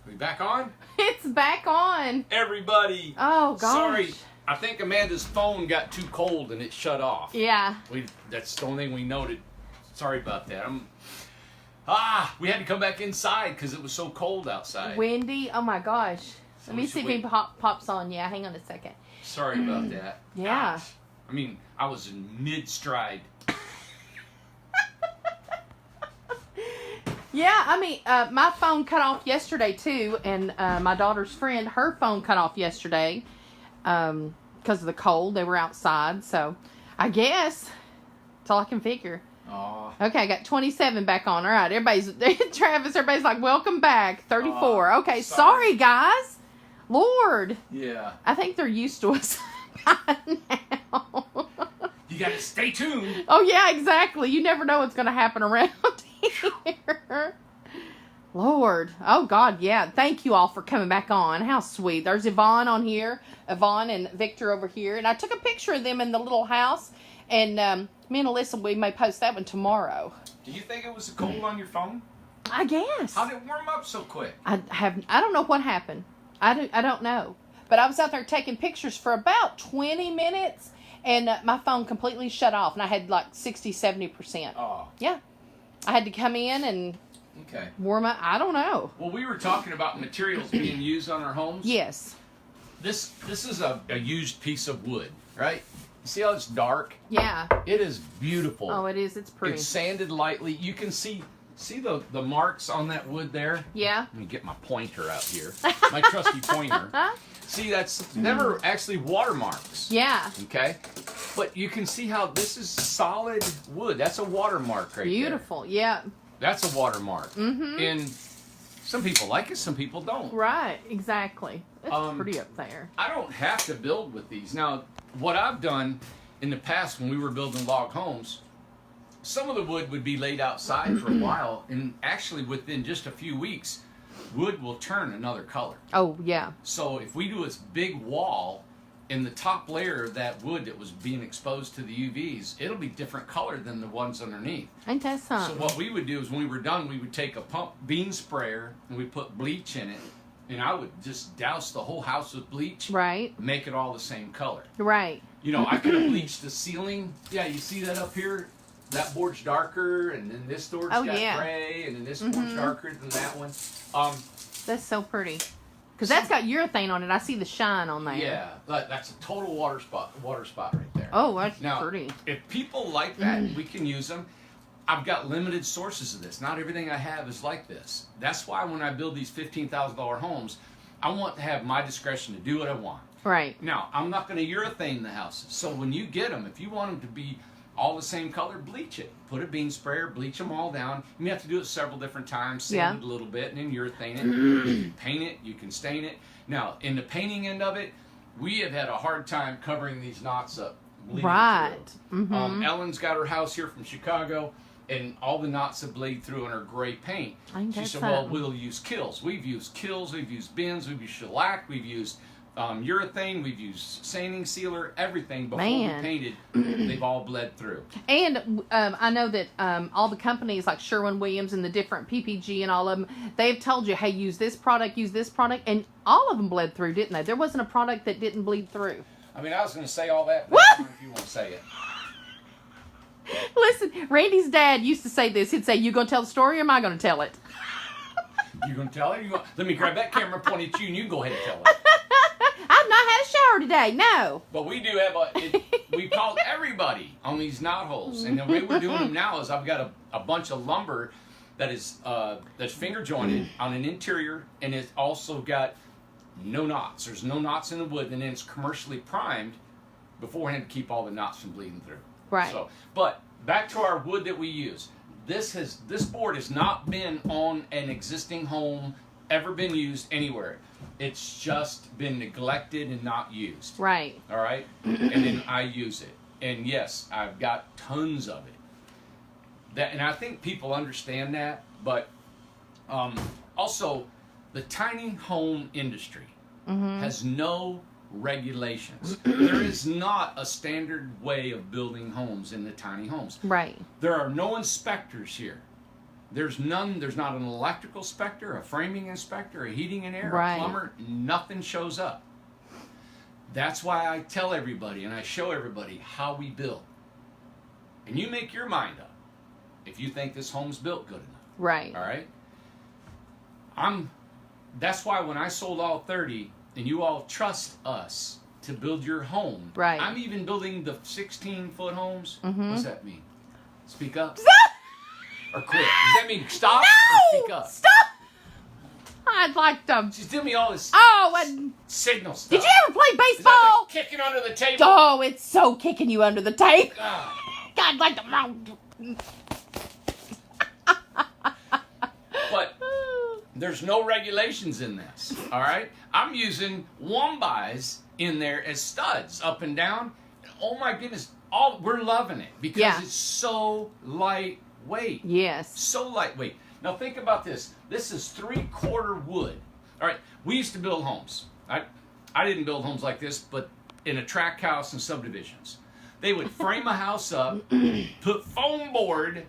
We back on? It's back on. Everybody. Oh, gosh. Sorry. I think Amanda's phone got too cold and it shut off. Yeah. That's the only thing we noted. Sorry about that. We had to come back inside because it was so cold outside. Windy. Oh, my gosh. Let me see if he pops on. Yeah, hang on a second. Sorry about that. Yeah. Gosh. I mean, I was in mid-stride. Yeah, I mean, my phone cut off yesterday, too, and my daughter's friend, her phone cut off yesterday because of the cold. They were outside, so I guess that's all I can figure. Aw. Okay, I got 27 back on. All right, Travis, everybody's like, welcome back. 34. Okay, sorry, guys. Lord. Yeah. I think they're used to us by now. You got to stay tuned. Oh, yeah, exactly. You never know what's going to happen around here. Lord. Oh, God, yeah. Thank you all for coming back on. How sweet. There's Yvonne on here. Yvonne and Victor over here. And I took a picture of them in the little house. And me and Alyssa, we may post that one tomorrow. Do you think it was cold on your phone? I guess. How did it warm up so quick? I don't know what happened. I don't know. But I was out there taking pictures for about 20 minutes. And my phone completely shut off. And I had like 60, 70%. Oh. Yeah. I had to come in and warm up. I don't know. Well, we were talking about materials being used on our homes. Yes. This is a used piece of wood, right? See how it's dark? Yeah. It is beautiful. Oh, it is. It's pretty. It's sanded lightly. You can see the marks on that wood there? Yeah. Let me get my pointer out here. My trusty pointer. See, that's never actually watermarks. Yeah. Okay? But you can see how this is solid wood. That's a watermark right Beautiful. There. Yeah. That's a watermark. Mm-hmm. And some people like it, some people don't. Right. Exactly. That's pretty up there. I don't have to build with these. Now, what I've done in the past when we were building log homes, some of the wood would be laid outside for a while, and actually within just a few weeks, wood will turn another color. Oh, yeah. So if we do this big wall, in the top layer of that wood that was being exposed to the UVs, it'll be different color than the ones underneath. Ain't that something? So what we would do is when we were done, we would take a pump bean sprayer and we put bleach in it, and I would just douse the whole house with bleach. Right. Make it all the same color. Right. You know, I could have bleached the ceiling. Yeah, you see that up here? That board's darker, and then this door's got gray, and then this board's darker than that one. That's so pretty. Because that's got urethane on it. I see the shine on there. Yeah, that's a total water spot right there. Oh, that's now, pretty. If people like that, we can use them. I've got limited sources of this. Not everything I have is like this. That's why when I build these $15,000 homes, I want to have my discretion to do what I want. Right. Now, I'm not going to urethane the houses. So when you get them, if you want them to be all the same color, bleach it. Put a bean sprayer, bleach them all down. You may have to do it several different times, sand it a little bit, and then urethane it. You can paint it, you can stain it. Now, in the painting end of it, we have had a hard time covering these knots up. Right. Mm-hmm. Ellen's got her house here from Chicago, and all the knots have bled through in her gray paint. She said, well, we'll use kills. We've used kills, we've used bins, we've used shellac, we've used urethane, we've used sanding sealer, everything before we painted. They've all bled through. And I know that all the companies like Sherwin-Williams and the different PPG and all of them, they've told you, hey, use this product, and all of them bled through, didn't they? There wasn't a product that didn't bleed through. I mean, I was going to say all that, but if you want to say it. Listen, Randy's dad used to say this. He'd say, you going to tell the story or am I going to tell it? You going to tell it? Let me grab that camera, point at you, and you go ahead and tell it. I've not had a shower today, no. But we do have we called everybody on these knot holes. And the way we're doing them now is I've got a bunch of lumber that is that's finger jointed on an interior, and it's also got no knots. There's no knots in the wood, and then it's commercially primed beforehand to keep all the knots from bleeding through. Right. So, but back to our wood that we use. This board has not been on an existing home, ever been used anywhere. It's just been neglected and not used. Right. All right? And then I use it. And yes, I've got tons of it. And I think people understand that, but also the tiny home industry has no regulations. There is not a standard way of building homes in the tiny homes. Right. There are no inspectors here. There's none. There's not an electrical inspector, a framing inspector, a heating and air, Right. a plumber. Nothing shows up. That's why I tell everybody and I show everybody how we build. And you make your mind up if you think this home's built good enough. Right. All right? That's why when I sold all 30 and you all trust us to build your home, Right. I'm even building the 16-foot homes. Mm-hmm. What's that mean? Speak up? Or quit? Does that mean stop or speak No! up? Stop! I'd like to... She's giving me all this Oh, and signal stuff. did you ever play Is that baseball? like kicking under the table? Oh, it's so kicking you under the table. God. God, like the... But there's no regulations in this, all right? I'm using 1-bys in there as studs up and down. Oh my goodness, we're loving it because Yeah. it's so lightweight. Yes. So lightweight. Now think about this. This is 3/4 wood. All right, we used to build homes. I didn't build homes like this, but in a tract house and subdivisions. They would frame a house up, put foam board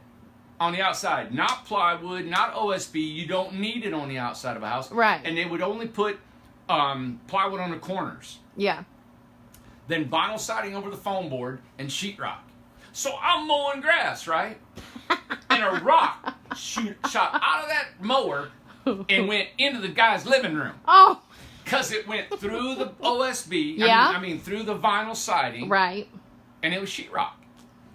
on the outside, not plywood, not OSB. You don't need it on the outside of a house. Right. And they would only put plywood on the corners. Yeah. Then vinyl siding over the foam board and sheetrock. So I'm mowing grass, right? And a rock shot out of that mower and went into the guy's living room. Oh, Because it went through the OSB, Yeah. I mean through the vinyl siding, right. and it was sheetrock.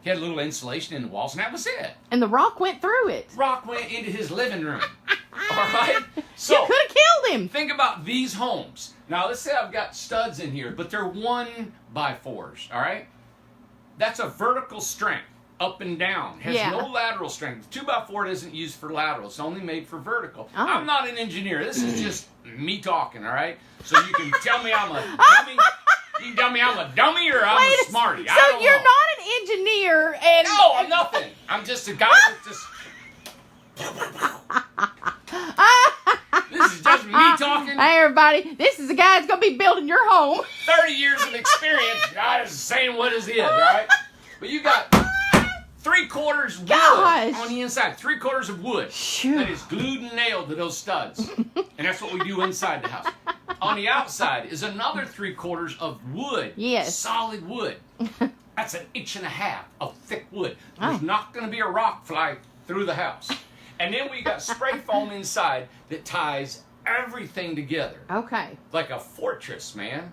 He had a little insulation in the walls, and that was it. And the rock went through it. Rock went into his living room. All right? You So, could have killed him. think about these homes. Now, let's say I've got studs in here, but they're 1x4s, all right? That's a vertical strength, up and down. Has Yeah. no lateral strength. 2x4 isn't used for lateral. It's only made for vertical. Oh. I'm not an engineer. This is just me talking, all right? So you can tell me I'm a dummy. You can tell me I'm a dummy or I'm a smarty. I So don't you're know. not an engineer and... No, I'm nothing. I'm just a guy that just... This is just me talking. Hey, everybody. This is the guy that's going to be building your home. 30 years of experience. I is saying what is it, all right? But you got 3/4 wood Gosh. on the inside. 3/4 of wood Phew. that is glued and nailed to those studs. And that's what we do inside the house. On the outside is another 3/4 of wood. Yes. Solid wood. That's 1.5 inches of thick wood. There's Oh. not going to be a rock fly through the house. And then we got spray foam inside that ties everything together. Okay. Like a fortress, man.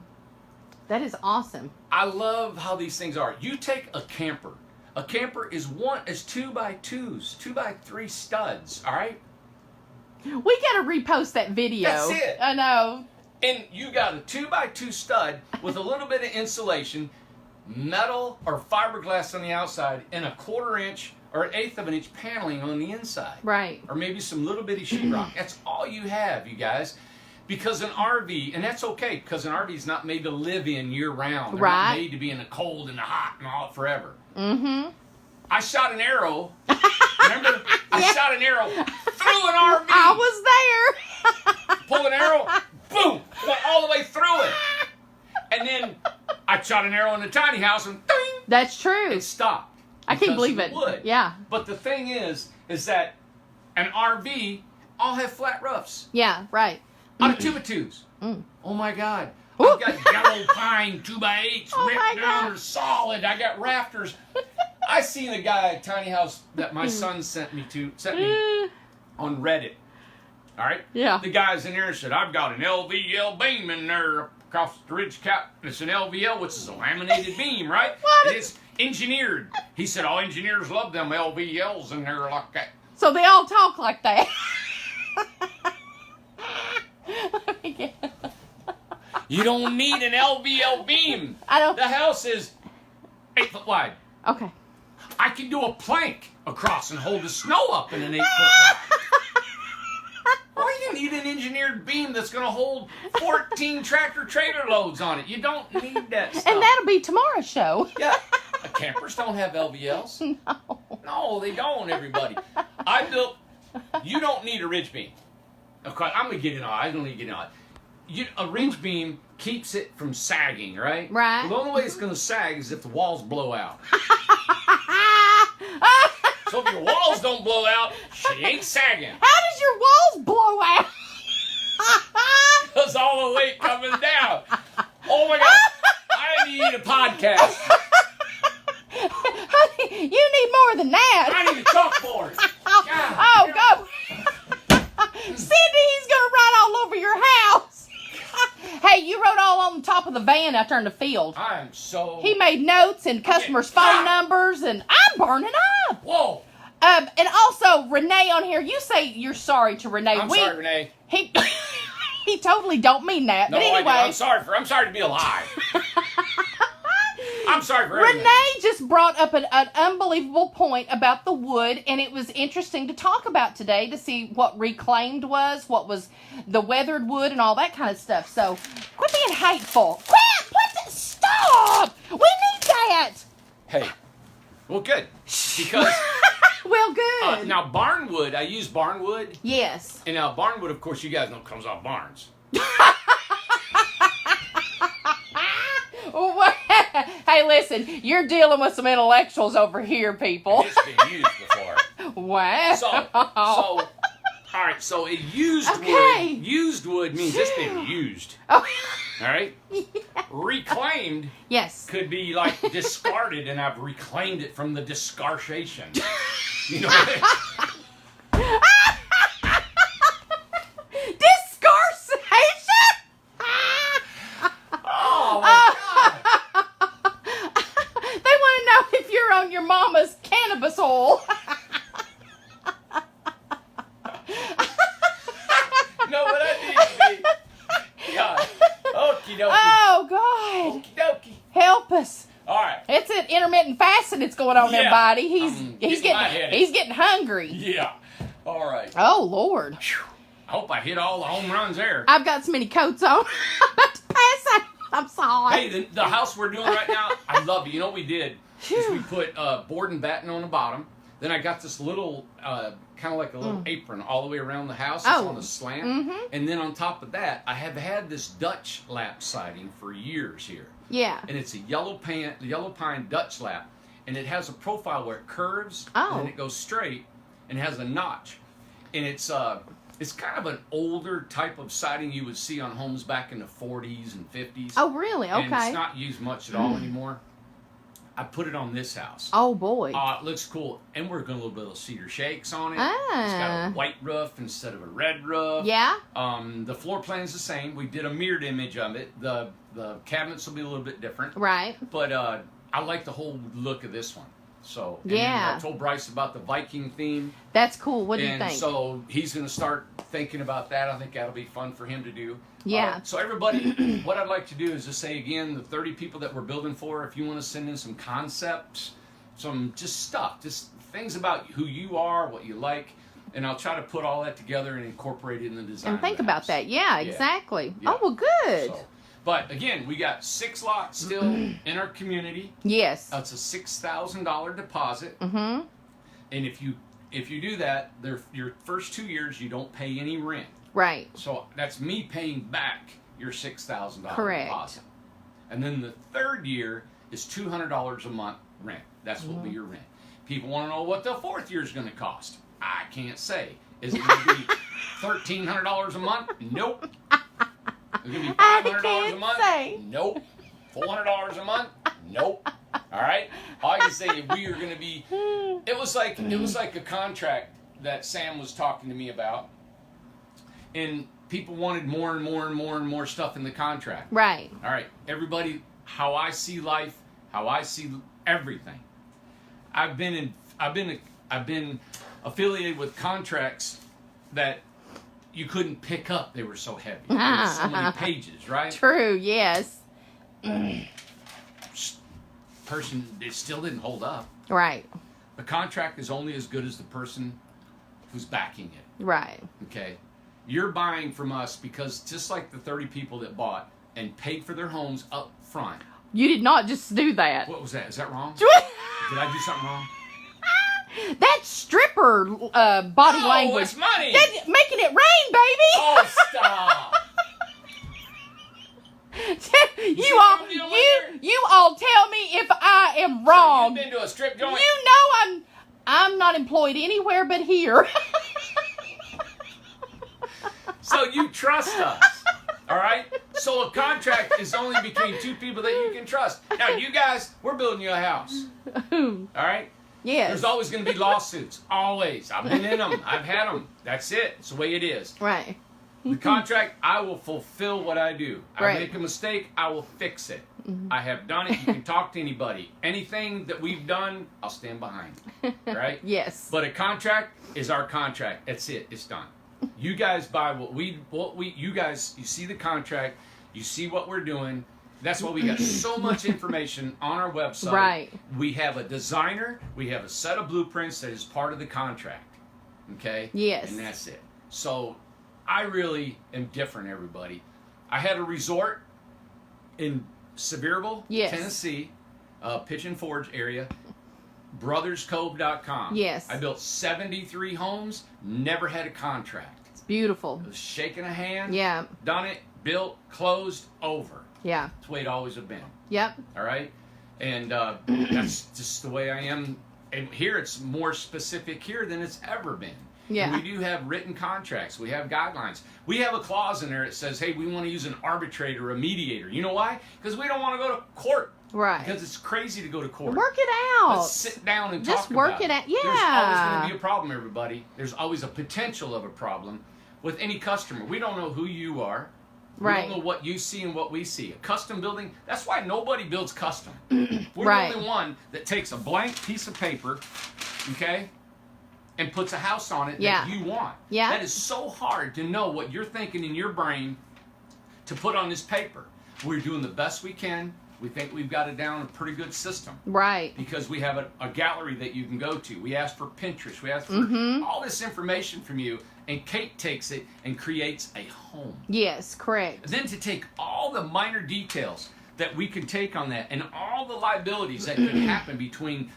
That is awesome. I love how these things are. You take a camper. A camper is 2x2s, 2x3 studs, all right? We got to repost that video. That's it. I know. And you got a 2x2 stud with a little bit of insulation, metal or fiberglass on the outside, and a 1/4 inch or 1/8 of an inch paneling on the inside. Right. Or maybe some little bitty sheetrock. That's all you have, you guys. Because an RV, and that's okay, because an RV is not made to live in year round. They're Right. not made to be in the cold and the hot and all forever. Mm-hmm. I shot an arrow. Remember? I shot an arrow through an RV. I was there. Pull an arrow, boom, went all the way through it. And then I shot an arrow in the tiny house and ding, That's true. it stopped. I can't because believe of it. the wood. Yeah. But the thing is that an RV all have flat roofs. Yeah, right. On a 2x2s. Mm. Oh my God. Ooh. I've got yellow pine 2x8s Oh my ripped down. God. They're solid. I got rafters. I seen a guy at tiny house that my son sent me on Reddit. All right? Yeah. The guy's in there and said, I've got an LVL beam in there across the ridge cap. It's an LVL, which is a laminated beam, right? What? It is engineered. He said, all engineers love them LVLs in there like that. So they all talk like that. Let me get- You don't need an LVL beam. I don't. The house is 8 foot wide. Okay. I can do a plank across and hold the snow up in an 8 foot wide. Why do you need an engineered beam that's going to hold 14 tractor trailer loads on it? You don't need that stuff. And that'll be tomorrow's show. Yeah. Campers don't have LVLs. No. No, they don't, everybody. You don't need a ridge beam. Okay, I'm going to get it on. I don't need to get it on. A ridge beam keeps it from sagging, right? Right. Well, the only way it's going to sag is if the walls blow out. So if your walls don't blow out, she ain't sagging. How does your walls blow out? Because all the weight coming down. Oh my God. I need a podcast. Honey, you need more than that. I need a chalkboard. Oh, go. Cindy, he's going to write all over your house. Hey, you wrote all on the top of the van out there in the field. I am so... He made notes and customers' phone numbers, and I'm burning up. Whoa. And also, Renee on here, you say you're sorry to Renee. I'm sorry, Renee. He totally don't mean that. No, but anyway. I'm sorry to be alive. I'm sorry for everything. Renee just brought up an unbelievable point about the wood, and it was interesting to talk about today to see what reclaimed was, what was the weathered wood, and all that kind of stuff. So, quit being hateful. Stop! We need that! Hey, well, good. Because... Well, good. now, barnwood, I use barnwood. Yes. And now, barnwood, of course, you guys know comes off barns. Hey, listen, you're dealing with some intellectuals over here, people. It's been used before. Wow. All right, so a used wood means it's been used. Oh. All right? Yeah. Reclaimed could be like discarded, and I've reclaimed it from the discarcation. You know what I mean? Discarcation? Oh, my God. They want to know if you're on your mama's cannabis oil. No, but I need to be. God. Okie dokie. Oh, God. Okie dokie. Help us. All right. It's an intermittent fasting that's going on there, buddy. He's getting hungry. Yeah. All right. Oh, Lord. I hope I hit all the home runs there. I've got so many coats on. I'm about to pass out. I'm sorry. Hey, the house we're doing right now, I love it. You know what we did? Is we put board and batten on the bottom. Then I got this little, kind of like a little apron all the way around the house. It's on a slant. Mm-hmm. And then on top of that, I have had this Dutch lap siding for years here. Yeah. And it's a yellow pine Dutch lap. And it has a profile where it curves and then it goes straight and it has a notch. And it's kind of an older type of siding you would see on homes back in the 40s and 50s. Oh, really? Okay. And it's not used much at all anymore. I put it on this house. Oh, boy. It looks cool. And we're going to do a little cedar shakes on it. It's got a white roof instead of a red roof. Yeah. The floor plan's the same. We did a mirrored image of it. The cabinets will be a little bit different. Right. But I like the whole look of this one. So, and yeah. I told Bryce about the Viking theme. That's cool. What do you think? And so he's going to start thinking about that. I think that'll be fun for him to do. Yeah. So everybody, what I'd like to do is just say again, the 30 people that we're building for, if you want to send in some concepts, some just stuff, just things about who you are, what you like, and I'll try to put all that together and incorporate it in the design. And think about that. Yeah, exactly. Yeah. Oh, well, good. So, but again, we got 6 lots still in our community. Yes. It's a $6,000 deposit. Mm-hmm. And if you do that, your first 2 years you don't pay any rent. Right. So that's me paying back your $6,000 Correct. deposit. And then the third year is $200 a month rent. That's what will be your rent. People want to know what the fourth year is going to cost. I can't say. Is it going to be $1,300 a month? Nope. Is it going to be $500 a month? Say. Nope. $400 a month? Nope. All right. All I can say is we are going to be. It was like a contract that Sam was talking to me about, and people wanted more and more and more and more stuff in the contract. Right. All right. Everybody, how I see life, how I see everything. I've been affiliated with contracts that you couldn't pick up. They were so heavy. There were so many pages, right? True, yes. Person, it still didn't hold up. Right. The contract is only as good as the person who's backing it. Right. Okay? You're buying from us because just like the 30 people that bought and paid for their homes up front. You did not just do that. What was that? Is that wrong? Did I do something wrong? That's stripper body language. It's money. That's making it rain, baby. Oh, stop. you all tell me if I am wrong. So you've been to a strip joint? You know I'm not not employed anywhere but here. So you trust us, all right? So a contract is only between two people that you can trust. Now, you guys, we're building you a house, all right? Yes. There's always going to be lawsuits, always. I've been in them. I've had them. That's it. It's the way it is. Right. The contract, I will fulfill what I do. I Right. make a mistake, I will fix it. I have done it. You can talk to anybody. Anything that we've done, I'll stand behind. Right? Yes. But a contract is our contract. That's it. It's done. You guys buy you guys, you see the contract, you see what we're doing. That's why we got so much information on our website. Right. We have a designer, we have a set of blueprints that is part of the contract. Okay? Yes. And that's it. So I really am different, everybody. I had a resort in Sevierville, Yes. Tennessee, Pigeon Forge area, brotherscove.com. Yes. I built 73 homes, never had a contract. It's beautiful. It was shaking a hand, Yeah. done it, built, closed, over. Yeah. That's the way it always have been. Yep. All right? And that's just the way I am. And here it's more specific here than it's ever been. Yeah. And we do have written contracts. We have guidelines. We have a clause in there that says, hey, we want to use an arbitrator, a mediator. You know why? Because we don't want to go to court. Right. Because it's crazy to go to court. Work it out. Let's sit down and Just talk work about it out. There's always Yeah. going to be a problem, everybody. There's always a potential of a problem with any customer. We don't know who you are. Right. We don't know what you see and what we see. A custom building, that's why nobody builds custom. We're Right. the only one that takes a blank piece of paper, okay, and puts a house on it Yeah. that you want. Yeah. That is so hard to know what you're thinking in your brain to put on this paper. We're doing the best we can. We think we've got it down, a pretty good system. Right. Because we have a gallery that you can go to. We ask for Pinterest. We ask for all this information from you. And Kate takes it and creates a home. Yes, correct. And then to take all the minor details that we can take on that and all the liabilities that could happen between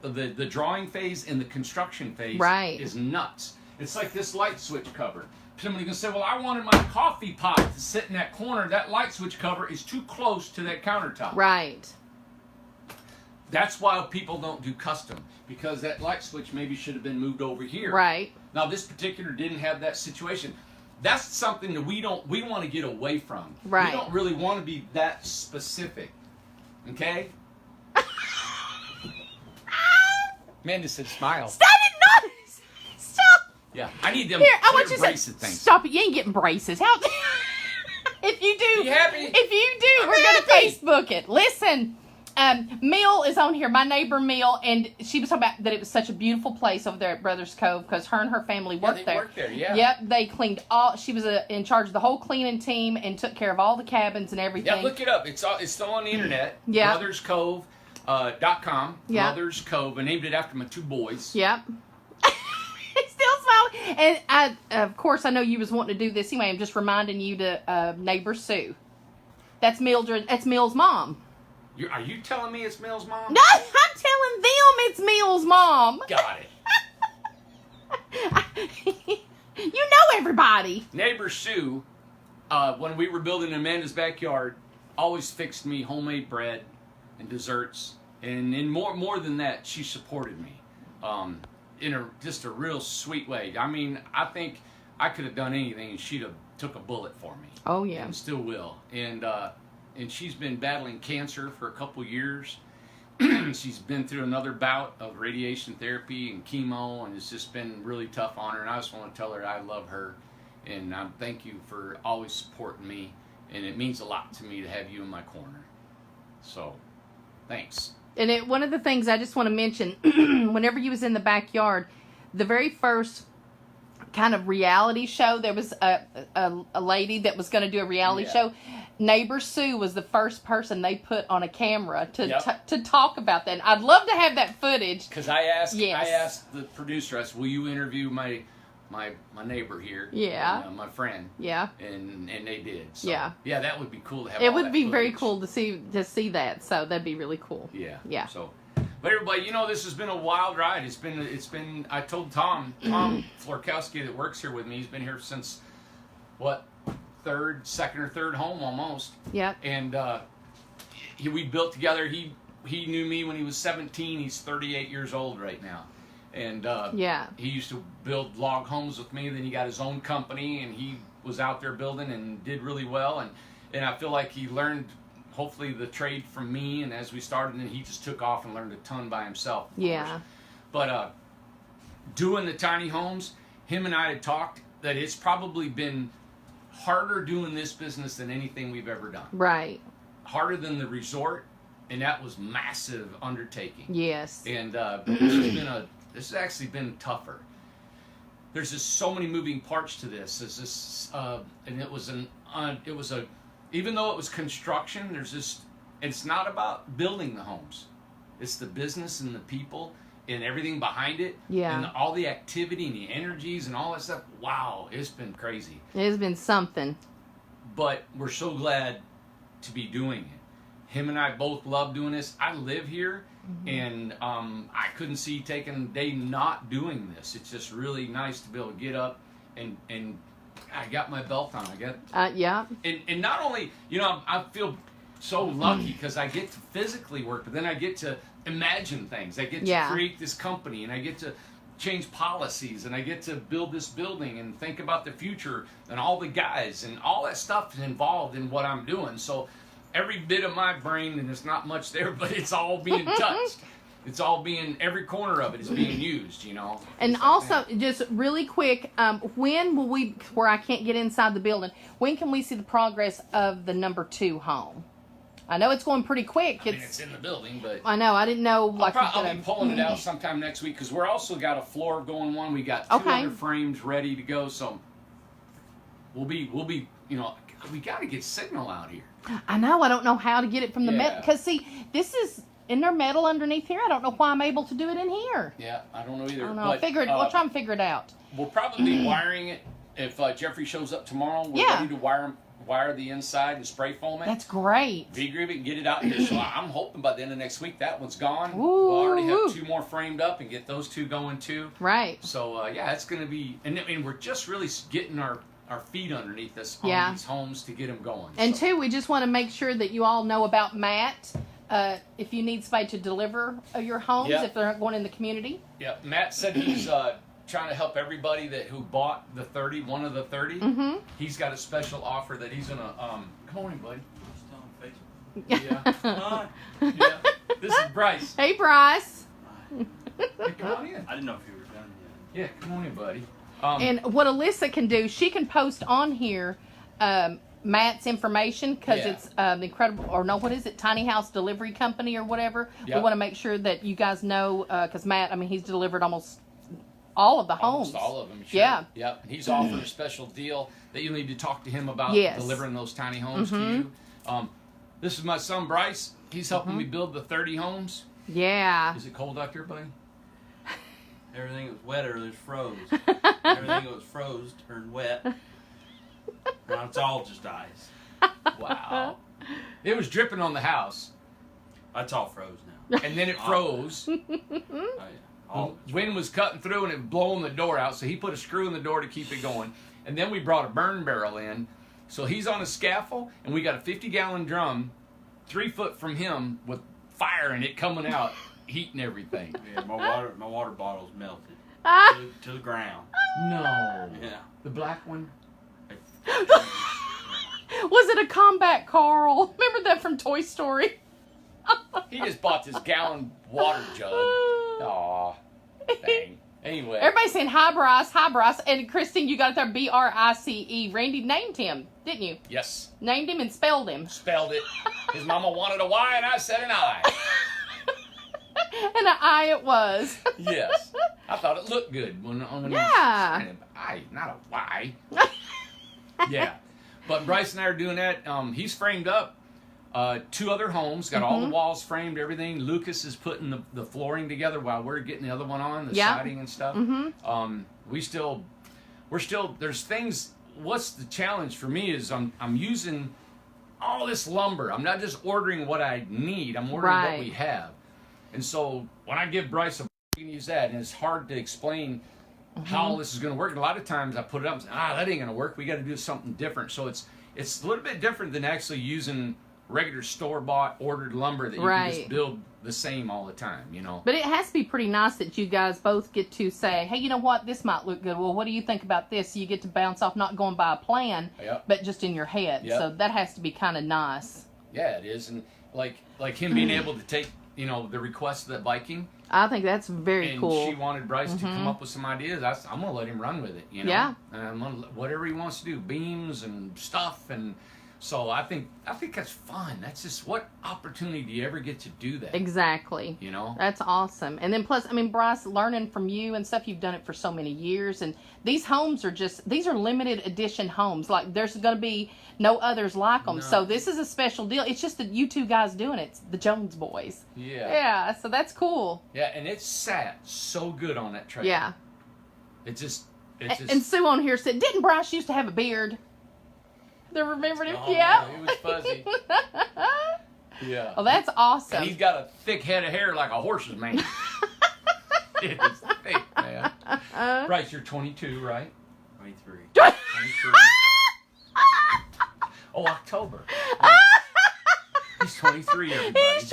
the drawing phase and the construction phase Right. is nuts. It's like this light switch cover. Somebody can say, well, I wanted my coffee pot to sit in that corner. That light switch cover is too close to that countertop. Right. That's why people don't do custom, because that light switch maybe should have been moved over here. Right. Now, this particular didn't have that situation. That's something that we want to get away from. Right. We don't really want to be that specific. Okay? Amanda said smile. Stop it! No! Stop! Yeah, I need them Here, I want clear you to bracelet say, things. stop it. You ain't getting braces. How? If you do, You happy? if you do, I'm we're happy. gonna Facebook it. Listen, Mill is on here. My neighbor Mill, and she was talking about that it was such a beautiful place over there at Brothers Cove because her and her family Yeah, worked they there. worked there, yeah. Yep, they cleaned all. She was in charge of the whole cleaning team and took care of all the cabins and everything. Yeah, look it up. It's still on the internet. Yeah. Brotherscove.com. Yeah. Brothers Cove. I named it after my two boys. Yep. He's still smiling. And I, of course, I know you was wanting to do this anyway. I'm just reminding you to neighbor Sue. That's Mildred. That's Mill's mom. Are you telling me it's Mill's mom? No, I'm telling them it's Mill's mom. Got it. You know everybody. Neighbor Sue, when we were building Amanda's backyard, always fixed me homemade bread and desserts, and in more than that, she supported me, in just a real sweet way. I mean, I think I could have done anything, and she'd have took a bullet for me. Oh yeah. And still will. And she's been battling cancer for a couple years. She's been through another bout of radiation therapy and chemo, and it's just been really tough on her. And I just want to tell her I love her, and I thank you for always supporting me. And it means a lot to me to have you in my corner. So, thanks. And one of the things I just want to mention, whenever you was in the backyard, the very first kind of reality show, there was a lady that was going to do a reality show. Neighbor Sue was the first person they put on a camera to talk about that. And I'd love to have that footage. Because I asked Yes. the producer, I said, will you interview my neighbor here? Yeah. And, my friend. Yeah. And they did. So, Yeah. Yeah, that would be cool to have. It all would that be very footage. cool to see that. So that'd be really cool. Yeah. Yeah. So, but everybody, this has been a wild ride. It's been. I told Tom Florkowski that works here with me. He's been here since second or third home almost. Yep. And we built together. He knew me when he was 17. He's 38 years old right now. And Yeah. he used to build log homes with me. Then he got his own company, and he was out there building and did really well. And I feel like he learned, hopefully, the trade from me. And as we started, and he just took off and learned a ton by himself. Yeah. Course. But doing the tiny homes, him and I had talked that it's probably been harder doing this business than anything we've ever done. Right. Harder than the resort, and that was massive undertaking. Yes. And this has actually been tougher. There's just so many moving parts to this. There's this, and it was even though it was construction, it's not about building the homes. It's the business and the people and everything behind it. Yeah. And all the activity and the energies and all that stuff. Wow, it's been crazy. It has been something. But we're so glad to be doing it. Him and I both love doing this. I live here, and I couldn't see taking a day not doing this. It's just really nice to be able to get up and I got my belt on. Yeah. And not only, I feel so lucky because I get to physically work, but then I get to imagine things. I get to create this company, and I get to change policies, and I get to build this building and think about the future and all the guys and all that stuff is involved in what I'm doing. So every bit of my brain, and there's not much there, but it's all being touched. It's all every corner of it is being used, And also, just really quick, when will where I can't get inside the building, when can we see the progress of the number 2 home? I know it's going pretty quick. It's in the building, but I know. I didn't know. I'll be pulling it out sometime next week because we're also got a floor going one. We got 2 other frames ready to go, so we'll be. We got to get signal out here. I know. I don't know how to get it from the metal because see, this is in there metal underneath here. I don't know why I'm able to do it in here. Yeah, I don't know either. I don't know. We'll try and figure it out. We'll probably be wiring it if Jeffrey shows up tomorrow. We're ready to wire the inside and spray foam it. That's great. V-groove it and get it out here. So I'm hoping by the end of next week that one's gone. Ooh, we'll already have 2 more framed up and get those 2 going too. Right. So it's going to be, and we're just really getting our feet underneath us on these homes to get them going. And 2, we just want to make sure that you all know about Matt. If you need somebody to deliver your homes, if they're going in the community. Yeah, Matt said he's trying to help everybody who bought the 30, one of the 30. Mm-hmm. He's got a special offer that he's gonna come on in, buddy. Yeah. Hi. Yeah. This is Bryce. Hey, Bryce. Hey, come on in. I didn't know if you were done yet. Yeah, come on in, buddy. And what Alyssa can do, she can post on here Matt's information because it's the incredible, or no, what is it? Tiny House Delivery Company or whatever. Yep. We want to make sure that you guys know because Matt, he's delivered almost all of the homes. Almost all of them, sure. Yeah. Yep. He's offered a special deal that you need to talk to him about delivering those tiny homes to you. This is my son, Bryce. He's helping me build the 30 homes. Yeah. Is it cold out there, buddy? Everything that was wet earlier froze. Everything that was froze turned wet. Now it's all just ice. Wow. It was dripping on the house. It's all froze now. And then it froze. Oh, yeah. Wind was cutting through and it blowing the door out, so he put a screw in the door to keep it going. And then we brought a burn barrel in. So he's on a scaffold, and we got a 50-gallon drum 3 foot from him with fire in it coming out, heating everything. Yeah, my water bottle's melted to the ground. No. Yeah. The black one? Was it a combat Carl? Remember that from Toy Story? He just bought this gallon water jug. Aw. Dang. Anyway. Everybody's saying hi, Bryce. Hi, Bryce. And Christine, you got it there, B-R-I-C-E. Randy named him, didn't you? Yes. Named him and spelled him. Spelled it. His mama wanted a Y, and I said an I. And an I it was. Yes. I thought it looked good when yeah. He was I, not a Y. Yeah. But Bryce and I are doing that. He's framed up 2 other homes, got all the walls framed, everything. Lucas is putting the flooring together while we're getting the other one on, the siding and stuff. We're still, there's things, what's the challenge for me is I'm using all this lumber. I'm not just ordering what I need, I'm ordering what we have. And so when I give Bryce you can use that, and it's hard to explain how this is going to work. And a lot of times I put it up and say, that ain't going to work. We got to do something different. So it's a little bit different than actually using regular store-bought ordered lumber that you can just build the same all the time, you know. But it has to be pretty nice that you guys both get to say, hey, you know what, this might look good. Well, what do you think about this? So you get to bounce off, not going by a plan, but just in your head. So that has to be kind of nice. Yeah, it is. And like him being able to take, you know, the request of that Viking. I think that's very cool. And she wanted Bryce to come up with some ideas. I'm going to let him run with it, you know. Yeah. And I'm gonna, whatever he wants to do, beams and stuff. And so I think that's fun. That's just, what opportunity do you ever get to do that? Exactly. You know? That's awesome. And then plus, I mean, Bryce, learning from you and stuff, you've done it for so many years. And these homes are these are limited edition homes. Like, there's going to be no others like them. No. So this is a special deal. It's just that you two guys doing it. It's the Jones boys. Yeah. Yeah, so that's cool. Yeah, and it sat so good on that trailer. Yeah. It just... And Sue on here said, didn't Bryce used to have a beard? They remembered him? Oh, yeah. He was fuzzy. Yeah. Oh, that's awesome. And he's got a thick head of hair like a horse's mane. It is thick, man. Bryce, you're 22, right? 23. 23. Oh, October. He's 23, everybody. He's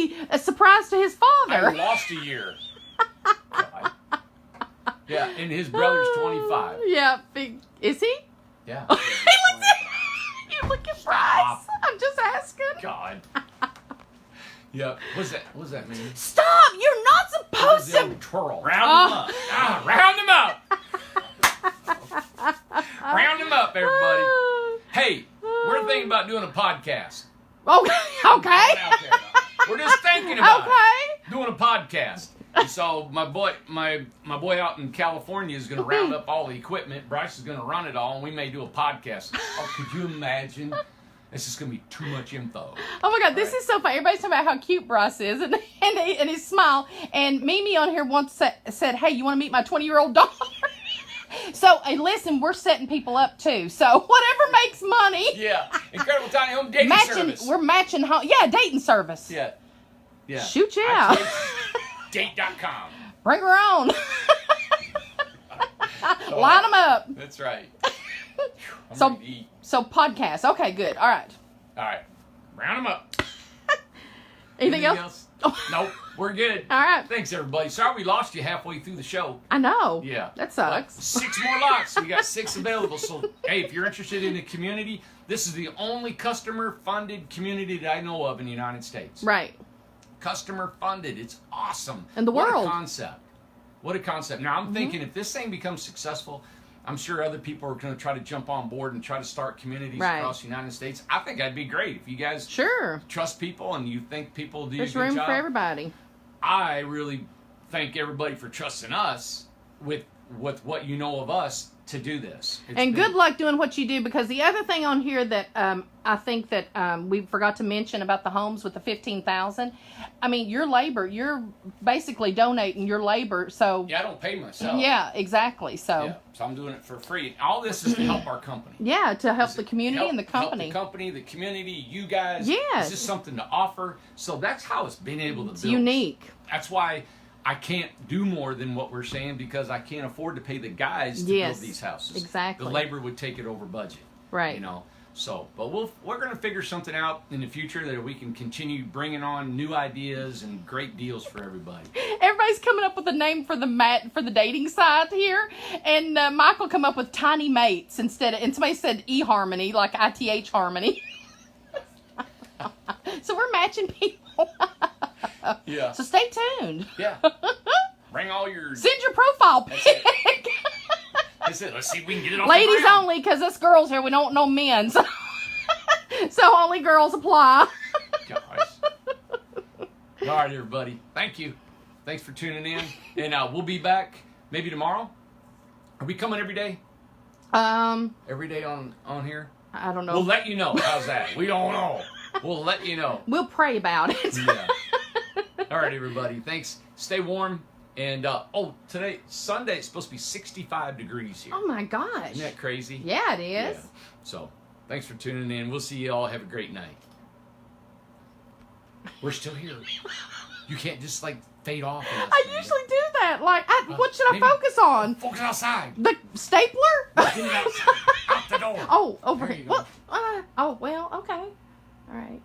23. A surprise to his father. I lost a year. God. Yeah, and his brother's 25. Yeah, big. Is he? Yeah. You look at Bryce. I'm just asking. God. Yeah. What does that mean? Stop! You're not supposed to twirl. Round them up. Round them up. Round them up, everybody. Hey, we're thinking about doing a podcast. Okay. We're just thinking about doing a podcast. And so my boy out in California is going to round up all the equipment. Bryce is going to run it all, and we may do a podcast. Oh, could you imagine? This is going to be too much info. Oh my God, this is so funny. Everybody's talking about how cute Bryce is and his smile. And Mimi on here once said, hey, you want to meet my 20-year-old daughter? So, hey, listen, we're setting people up too. So, whatever makes money. Yeah. Incredible Tiny Home Dating Service. We're matching home. Yeah, dating service. Yeah. Yeah. Shoot you out. Date.com. Bring her on. Line them up. That's right. So podcast. Okay, good. All right. Round them up. Anything else? Nope. We're good. All right. Thanks, everybody. Sorry we lost you halfway through the show. I know. Yeah. That sucks. But 6 more lots. We got 6 available. So, hey, if you're interested in the community, this is the only customer-funded community that I know of in the United States. Right. Customer-funded. It's awesome. In the world. What a concept. Now, I'm thinking if this thing becomes successful, I'm sure other people are going to try to jump on board and try to start communities across the United States. I think that'd be great if you guys trust people and you think people do a good job. There's room for everybody. I really thank everybody for trusting us with what you know of us to do this. And good luck doing what you do, because the other thing on here that I think that we forgot to mention about the homes with the $15,000, I mean, your labor, you're basically donating your labor. So yeah, I don't pay myself. Yeah, exactly. So I'm doing it for free. All this is to help our company. Yeah, to help the community and the company. Help the company, the community, you guys. Yes. This is something to offer. So that's how it's been able to build. It's unique. That's why I can't do more than what we're saying, because I can't afford to pay the guys to build these houses. Exactly. The labor would take it over budget. Right. You know. So, but we're going to figure something out in the future that we can continue bringing on new ideas and great deals for everybody. Everybody's coming up with a name for the dating site here, and Michael come up with Tiny Mates instead of, and somebody said eHarmony, like ITH Harmony. So we're matching people. Yeah. So stay tuned. Yeah. Bring all your... Send your profile pic. That's it. Let's see if we can get it off Ladies the ground. only, because us girls here, we don't know men. So, so only girls apply. Gosh. All right, everybody. Thank you. Thanks for tuning in. And we'll be back maybe tomorrow. Are we coming every day? Every day on here? I don't know. We'll let you know. How's that? We don't know. We'll let you know. We'll pray about it. Yeah. All right, everybody. Thanks. Stay warm. And, today, Sunday, it's supposed to be 65 degrees here. Oh, my gosh. Isn't that crazy? Yeah, it is. Yeah. So, thanks for tuning in. We'll see you all. Have a great night. We're still here. You can't just, fade off. I usually do that. What should I focus on? Focus outside. The stapler? Get it outside. Out the door. Oh, over there here. you go. Well, okay. All right.